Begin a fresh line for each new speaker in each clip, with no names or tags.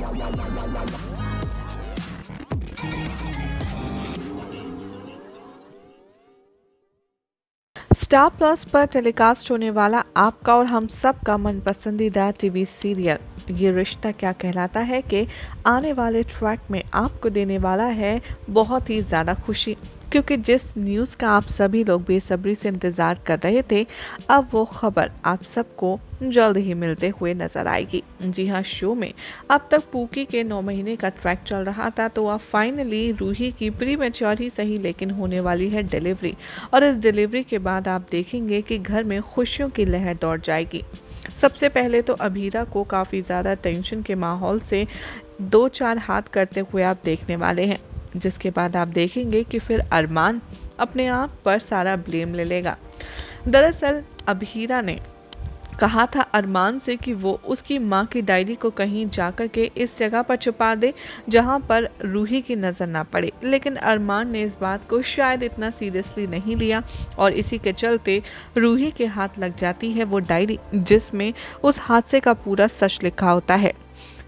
Star plus पर telecast होने वाला आपका और हम सब का मनपसंदीदा टीवी सीरियल ये रिश्ता क्या कहलाता है कि आने वाले ट्रैक में आपको देने वाला है बहुत ही ज़्यादा खुशी, क्योंकि जिस न्यूज़ का आप सभी लोग बेसब्री से इंतज़ार कर रहे थे, अब वो खबर आप सबको जल्द ही मिलते हुए नजर आएगी। जी हाँ, शो में अब तक पूकी के 9 महीने का ट्रैक चल रहा था, तो अब फाइनली रूही की प्री मैच्योर ही सही लेकिन होने वाली है डिलीवरी, और इस डिलीवरी के बाद आप देखेंगे कि घर में खुशियों की लहर दौड़ जाएगी। सबसे पहले तो अभीरा को काफ़ी ज़्यादा टेंशन के माहौल से 2-4 हाथ करते हुए आप देखने वाले हैं, जिसके बाद आप देखेंगे कि फिर अरमान अपने आप पर सारा ब्लेम ले लेगा। दरअसल अभीरा ने कहा था अरमान से कि वो उसकी माँ की डायरी को कहीं जाकर के इस जगह पर छुपा दे जहाँ पर रूही की नज़र ना पड़े, लेकिन अरमान ने इस बात को शायद इतना सीरियसली नहीं लिया और इसी के चलते रूही के हाथ लग जाती है वो डायरी जिसमें उस हादसे का पूरा सच लिखा होता है।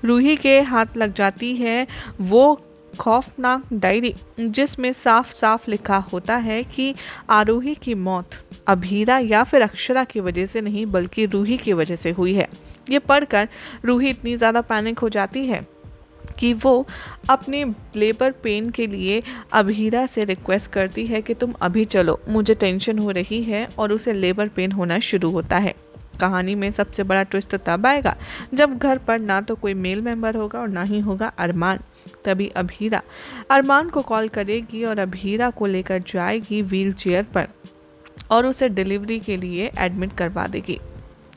रूही के हाथ लग जाती है वो खौफनाक डायरी जिसमें साफ साफ लिखा होता है कि आरोही की मौत अभीरा या फिर अक्षरा की वजह से नहीं बल्कि रूही की वजह से हुई है। ये पढ़कर रूही इतनी ज़्यादा पैनिक हो जाती है कि वो अपने लेबर पेन के लिए अभीरा से रिक्वेस्ट करती है कि तुम अभी चलो, मुझे टेंशन हो रही है, और उसे लेबर पेन होना शुरू होता है। कहानी में सबसे बड़ा ट्विस्ट तब आएगा जब घर पर ना तो कोई मेल मेंबर होगा और ना ही होगा अरमान। तभी अभीरा अरमान को कॉल करेगी और अभीरा को लेकर जाएगी व्हील चेयर पर और उसे डिलीवरी के लिए एडमिट करवा देगी।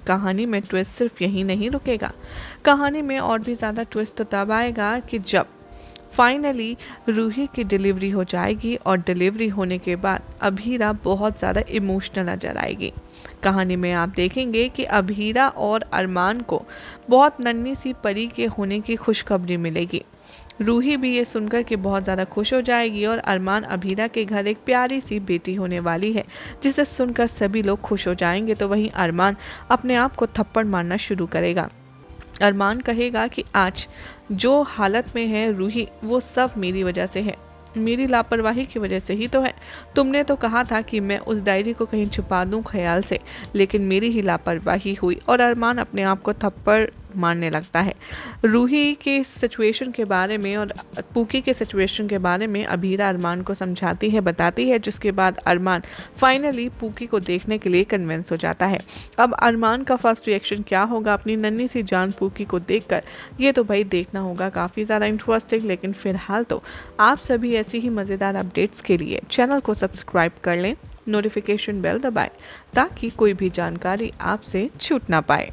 कहानी में ट्विस्ट सिर्फ यही नहीं रुकेगा, कहानी में और भी ज़्यादा ट्विस्ट तब आएगा कि जब फाइनली रूही की डिलीवरी हो जाएगी और डिलीवरी होने के बाद अभीरा बहुत ज़्यादा इमोशनल नजर आएगी। कहानी में आप देखेंगे कि अभीरा और अरमान को बहुत नन्ही सी परी के होने की खुशखबरी मिलेगी। रूही भी ये सुनकर कि बहुत ज़्यादा खुश हो जाएगी और अरमान अभीरा के घर एक प्यारी सी बेटी होने वाली है, जिसे सुनकर सभी लोग खुश हो जाएंगे। तो वहीं अरमान अपने आप को थप्पड़ मारना शुरू करेगा। अरमान कहेगा कि आज जो हालत में है रूही वो सब मेरी वजह से है, मेरी लापरवाही की वजह से ही तो है। तुमने तो कहा था कि मैं उस डायरी को कहीं छुपा दूं ख्याल से, लेकिन मेरी ही लापरवाही हुई। और अरमान अपने आप को थप्पड़ मारने लगता है। रूही के सिचुएशन के बारे में और पूकी के सिचुएशन के बारे में अभीरा अरमान को समझाती है, बताती है, जिसके बाद अरमान फाइनली पूकी को देखने के लिए कन्विंस हो जाता है। अब अरमान का फर्स्ट रिएक्शन क्या होगा अपनी नन्ही सी जान पूकी को देखकर, ये तो भाई देखना होगा काफ़ी ज़्यादा इंटरेस्टिंग। लेकिन फिलहाल तो आप सभी ऐसी ही मज़ेदार अपडेट्स के लिए चैनल को सब्सक्राइब कर लें, नोटिफिकेशन बेल दबाएं ताकि कोई भी जानकारी आपसे छूट ना पाए।